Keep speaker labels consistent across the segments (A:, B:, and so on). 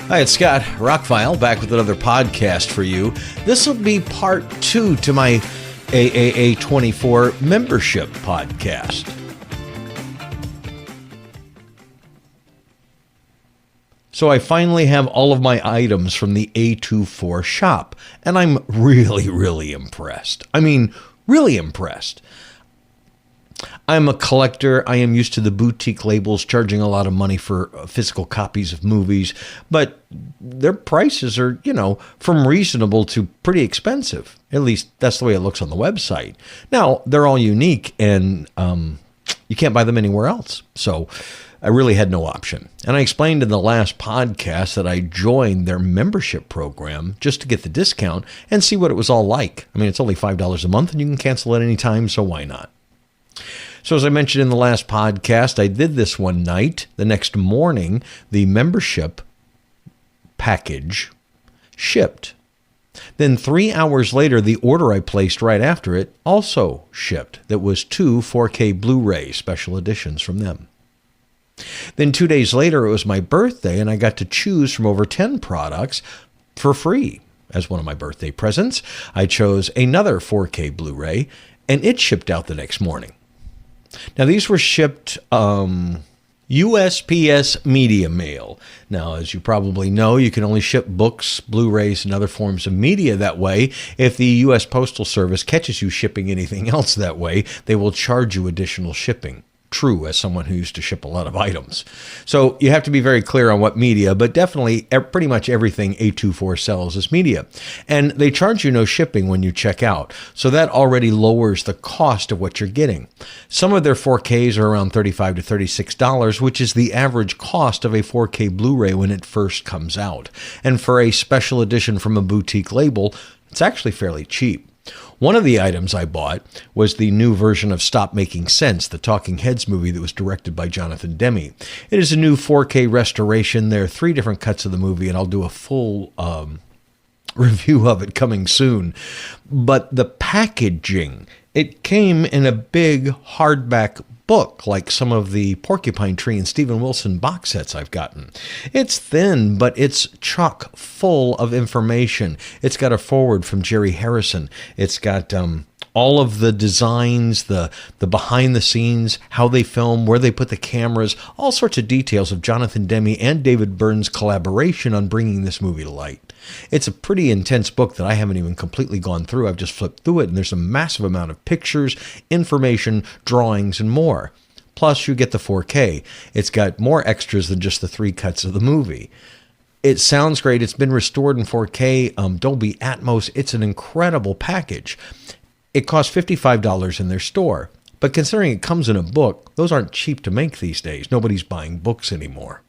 A: Hi, it's Scott, ROCKFILE, back with another podcast for you. This will be part 2 to my AAA24 membership podcast. So I finally have all of my items from the A24 shop, and I'm really impressed. I mean, really impressed. I'm a collector. I am used to the boutique labels charging a lot of money for physical copies of movies, but their prices are, from reasonable to pretty expensive. At least that's the way it looks on the website. Now, they're all unique, and you can't buy them anywhere else. So I really had no option. And I explained in the last podcast that I joined their membership program just to get the discount and see what it was all like. I mean, it's only $5 a month, and you can cancel at any time, so why not? So as I mentioned in the last podcast, I did this one night. The next morning, the membership package shipped. Then 3 hours later, the order I placed right after it also shipped. That was 2 4K Blu-ray special editions from them. Then 2 days later, it was my birthday, and I got to choose from over 10 products for free. As one of my birthday presents, I chose another 4K Blu-ray, and it shipped out the next morning. Now, these were shipped USPS media mail. Now, as you probably know, you can only ship books, Blu-rays, and other forms of media that way. If the U.S. Postal Service catches you shipping anything else that way, they will charge you additional shipping. True, as someone who used to ship a lot of items. So you have to be very clear on what media, but definitely pretty much everything A24 sells is media. And they charge you no shipping when you check out. So that already lowers the cost of what you're getting. Some of their 4Ks are around $35 to $36, which is the average cost of a 4K Blu-ray when it first comes out. And for a special edition from a boutique label, it's actually fairly cheap. One of the items I bought was the new version of Stop Making Sense, the Talking Heads movie that was directed by Jonathan Demme. It is a new 4K restoration. There are 3 different cuts of the movie, and I'll do a full review of it coming soon. But the packaging, it came in a big hardback book, like some of the Porcupine Tree and Steven Wilson box sets I've gotten. It's thin, but it's chock full of information. It's got a foreword from Jerry Harrison. It's got all of the designs, the behind the scenes, how they film, where they put the cameras, all sorts of details of Jonathan Demme and David Byrne's collaboration on bringing this movie to light. It's a pretty intense book that I haven't even completely gone through. I've just flipped through it, and there's a massive amount of pictures, information, drawings, and more. Plus, you get the 4K. It's got more extras than just the 3 cuts of the movie. It sounds great. It's been restored in 4K, Dolby Atmos. It's an incredible package. It costs $55 in their store. But considering it comes in a book, those aren't cheap to make these days. Nobody's buying books anymore.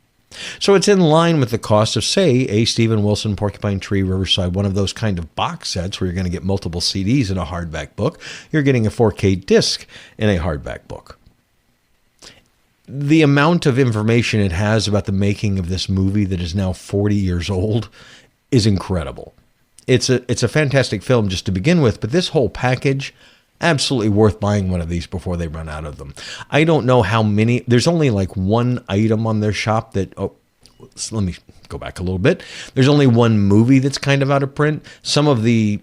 A: So it's in line with the cost of, say, a Steven Wilson, Porcupine Tree, Riverside, one of those kind of box sets where you're going to get multiple CDs in a hardback book. You're getting a 4K disc in a hardback book. The amount of information it has about the making of this movie that is now 40 years old is incredible. It's a fantastic film just to begin with, but this whole package, absolutely worth buying one of these before they run out of them. I don't know how many. There's only like one item on their shop that, let me go back a little bit. There's only one movie that's kind of out of print. Some of the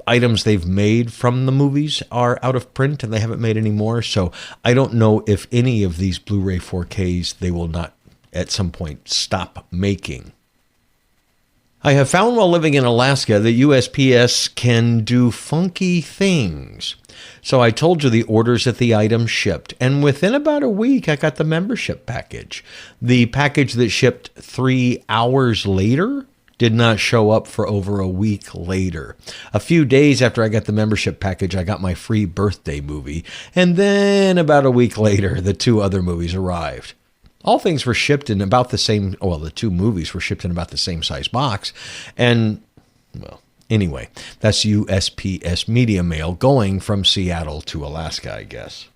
A: items they've made from the movies are out of print and they haven't made any more. So I don't know if any of these Blu-ray 4Ks they will not at some point stop making. I have found while living in Alaska that USPS can do funky things. So I told you the orders that the item shipped, and within about a week, I got the membership package. The package that shipped 3 hours later did not show up for over a week later. A few days after I got the membership package, I got my free birthday movie, and then about a week later, the 2 other movies arrived. All things were shipped in about the same, well, the 2 movies were shipped in about the same size box. And, well, anyway, that's USPS media mail going from Seattle to Alaska, I guess.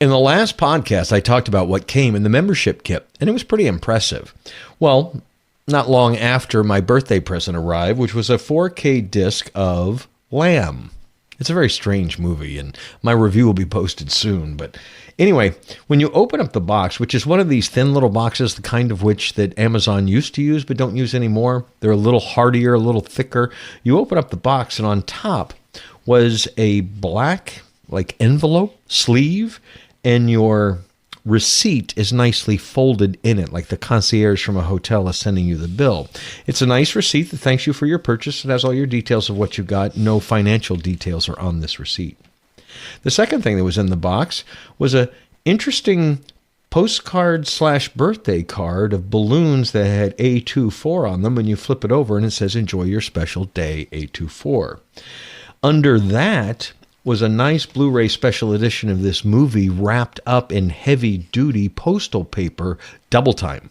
A: In the last podcast, I talked about what came in the membership kit, and it was pretty impressive. Well, not long after my birthday present arrived, which was a 4K disc of Lamb. It's a very strange movie, and my review will be posted soon. But anyway, when you open up the box, which is one of these thin little boxes, the kind of which that Amazon used to use but don't use anymore, they're a little hardier, a little thicker. You open up the box, and on top was a black, like, envelope sleeve, and your receipt is nicely folded in it, like the concierge from a hotel is sending you the bill. It's a nice receipt that thanks you for your purchase. It has all your details of what you got. No financial details are on this receipt. The second thing that was in the box was a interesting postcard/birthday card of balloons that had A24 on them. When you flip it over, and it says, "Enjoy your special day, A24." Under that was a nice Blu-ray special edition of this movie wrapped up in heavy-duty postal paper, double time.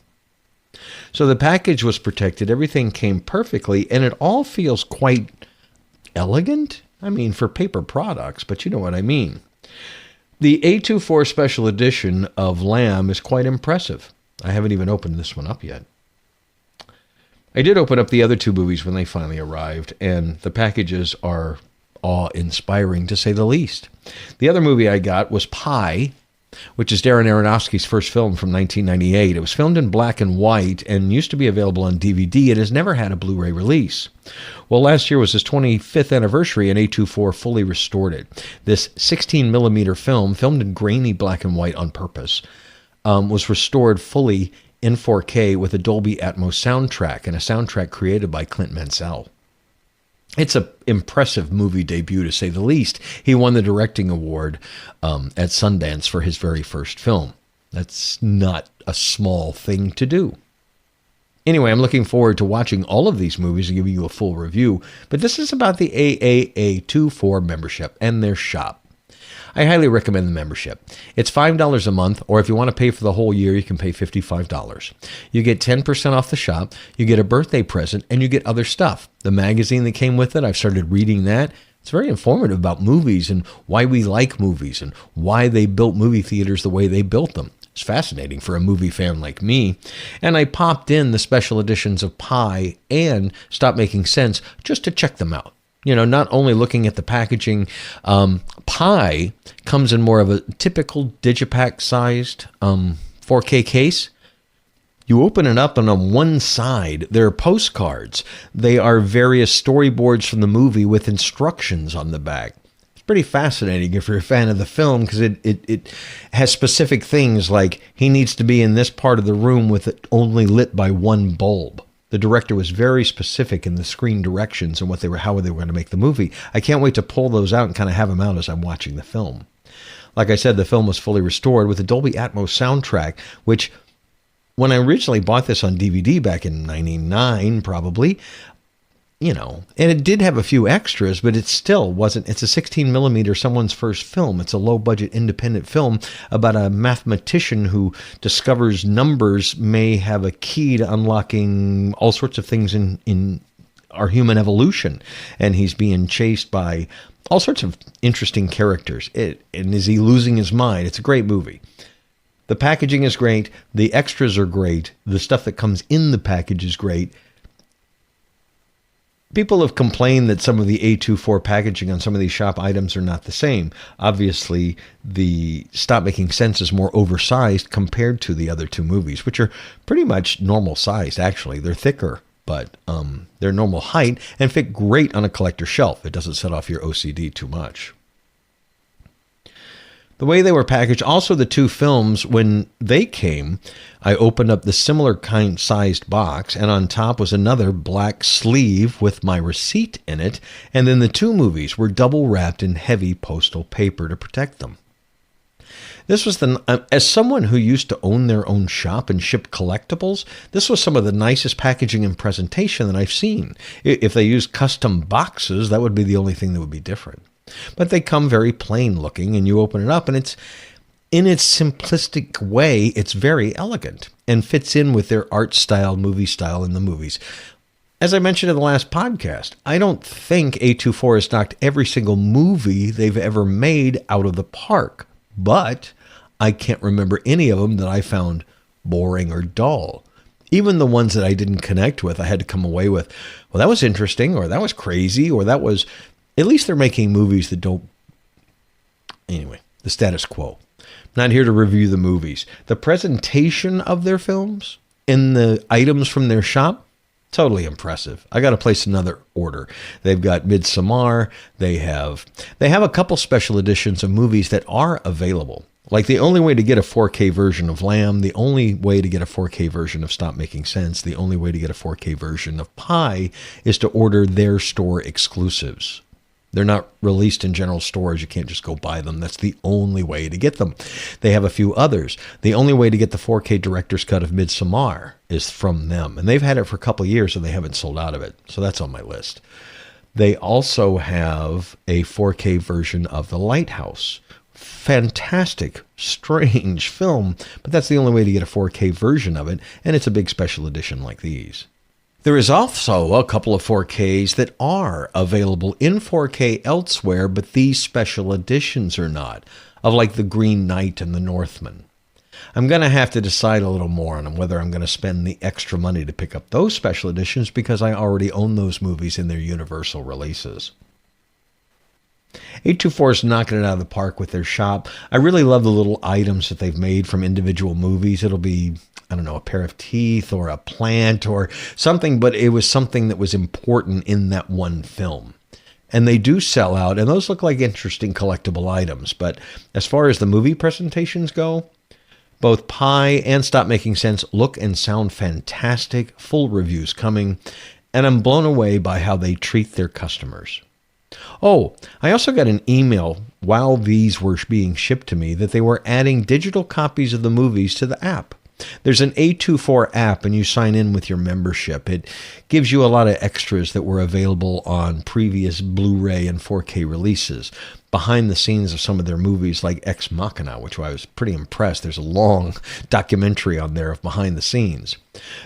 A: So the package was protected, everything came perfectly, and it all feels quite elegant. I mean, for paper products, but you know what I mean. The A24 special edition of Lamb is quite impressive. I haven't even opened this one up yet. I did open up the other two movies when they finally arrived, and the packages are awe-inspiring, to say the least. The other movie I got was Pi, which is Darren Aronofsky's first film from 1998. It was filmed in black and white and used to be available on DVD. It has never had a Blu-ray release. Well, last year was his 25th anniversary, and A24 fully restored it. This 16mm film, filmed in grainy black and white on purpose, was restored fully in 4K with a Dolby Atmos soundtrack, and a soundtrack created by Clint Mansell. It's an impressive movie debut, to say the least. He won the directing award at Sundance for his very first film. That's not a small thing to do. Anyway, I'm looking forward to watching all of these movies and giving you a full review. But this is about the AAA24 membership and their shop. I highly recommend the membership. It's $5 a month, or if you want to pay for the whole year, you can pay $55. You get 10% off the shop, you get a birthday present, and you get other stuff. The magazine that came with it, I've started reading that. It's very informative about movies and why we like movies and why they built movie theaters the way they built them. It's fascinating for a movie fan like me. And I popped in the special editions of Pi and Stop Making Sense just to check them out. You know, not only looking at the packaging, Pi comes in more of a typical digipack-sized 4K case. You open it up, and on one side, there are postcards. They are various storyboards from the movie with instructions on the back. It's pretty fascinating if you're a fan of the film, because it has specific things like he needs to be in this part of the room with it only lit by one bulb. The director was very specific in the screen directions and how they were going to make the movie. I can't wait to pull those out and kind of have them out as I'm watching the film. Like I said, the film was fully restored with a Dolby Atmos soundtrack, which when I originally bought this on DVD back in 99, probably, you know, and it did have a few extras, but it still wasn't. It's a 16mm, someone's first film. It's a low-budget independent film about a mathematician who discovers numbers may have a key to unlocking all sorts of things in our human evolution. And he's being chased by all sorts of interesting characters. And is he losing his mind? It's a great movie. The packaging is great. The extras are great. The stuff that comes in the package is great. People have complained that some of the A24 packaging on some of these shop items are not the same. Obviously, the Stop Making Sense is more oversized compared to the other two movies, which are pretty much normal sized, actually. They're thicker, but they're normal height and fit great on a collector shelf. It doesn't set off your OCD too much. The way they were packaged, also the two films, when they came, I opened up the similar kind sized box, and on top was another black sleeve with my receipt in it, and then the two movies were double wrapped in heavy postal paper to protect them. This was as someone who used to own their own shop and ship collectibles, this was some of the nicest packaging and presentation that I've seen. If they used custom boxes, that would be the only thing that would be different. But they come very plain looking, and you open it up, and it's in its simplistic way, it's very elegant and fits in with their art style, movie style in the movies. As I mentioned in the last podcast, I don't think A24 has knocked every single movie they've ever made out of the park, but I can't remember any of them that I found boring or dull. Even the ones that I didn't connect with, I had to come away with, well, that was interesting, or that was crazy, or that was At least they're making movies that don't... Anyway, the status quo. Not here to review the movies. The presentation of their films and the items from their shop, totally impressive. I got to place another order. They've got Midsommar. They have a couple special editions of movies that are available. Like the only way to get a 4K version of Lamb, the only way to get a 4K version of Stop Making Sense, the only way to get a 4K version of Pi is to order their store exclusives. They're not released in general stores. You can't just go buy them. That's the only way to get them. They have a few others. The only way to get the 4K director's cut of Midsommar is from them. And they've had it for a couple of years, and they haven't sold out of it. So that's on my list. They also have a 4K version of The Lighthouse. Fantastic, strange film, but that's the only way to get a 4K version of it, and it's a big special edition like these. There is also a couple of 4Ks that are available in 4K elsewhere, but these special editions are not, of like The Green Knight and The Northman. I'm going to have to decide a little more on whether I'm going to spend the extra money to pick up those special editions because I already own those movies in their Universal releases. A24 is knocking it out of the park with their shop. I really love the little items that they've made from individual movies. It'll be, I don't know, a pair of teeth or a plant or something, but it was something that was important in that one film. And they do sell out, and those look like interesting collectible items. But as far as the movie presentations go, both Pi and Stop Making Sense look and sound fantastic. Full reviews coming. And I'm blown away by how they treat their customers. Oh, I also got an email while these were being shipped to me that they were adding digital copies of the movies to the app. There's an A24 app, and you sign in with your membership. It gives you a lot of extras that were available on previous Blu-ray and 4K releases. Behind the scenes of some of their movies like Ex Machina, which I was pretty impressed. There's a long documentary on there of behind the scenes.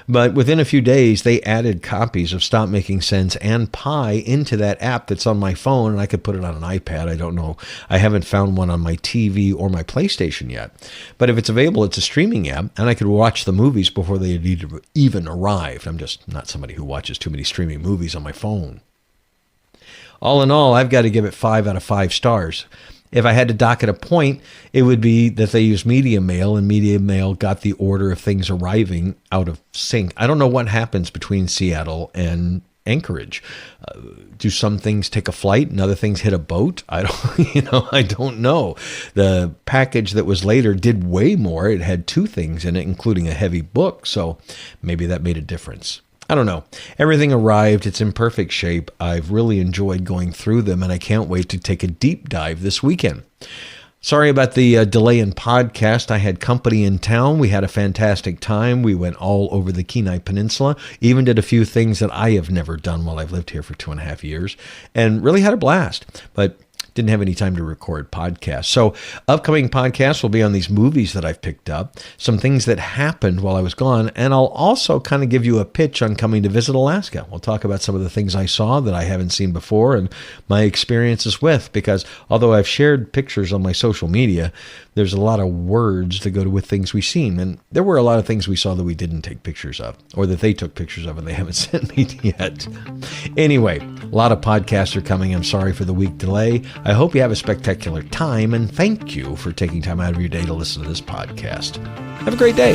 A: But within a few days, they added copies of Stop Making Sense and Pi into that app that's on my phone, and I could put it on an iPad. I don't know. I haven't found one on my TV or my PlayStation yet. But if it's available, it's a streaming app, and I could watch the movies before they had even arrived. I'm just not somebody who watches too many streaming movies on my phone. All in all, I've got to give it 5 out of 5 stars. If I had to dock at a point, it would be that they use Media Mail, and Media Mail got the order of things arriving out of sync. I don't know what happens between Seattle and Anchorage. Do some things take a flight and other things hit a boat? I don't know. The package that was later did way more. It had 2 things in it, including a heavy book, so maybe that made a difference. I don't know. Everything arrived. It's in perfect shape. I've really enjoyed going through them, and I can't wait to take a deep dive this weekend. Sorry about the delay in podcast. I had company in town. We had a fantastic time. We went all over the Kenai Peninsula, even did a few things that I have never done while I've lived here for 2.5 years, and really had a blast. But didn't have any time to record podcasts. So upcoming podcasts will be on these movies that I've picked up, some things that happened while I was gone, and I'll also kind of give you a pitch on coming to visit Alaska. We'll talk about some of the things I saw that I haven't seen before and my experiences with, because although I've shared pictures on my social media, there's a lot of words that go with things we've seen. And there were a lot of things we saw that we didn't take pictures of, or that they took pictures of and they haven't sent me yet. Anyway, a lot of podcasts are coming. I'm sorry for the week delay. I hope you have a spectacular time, and thank you for taking time out of your day to listen to this podcast. Have a great day.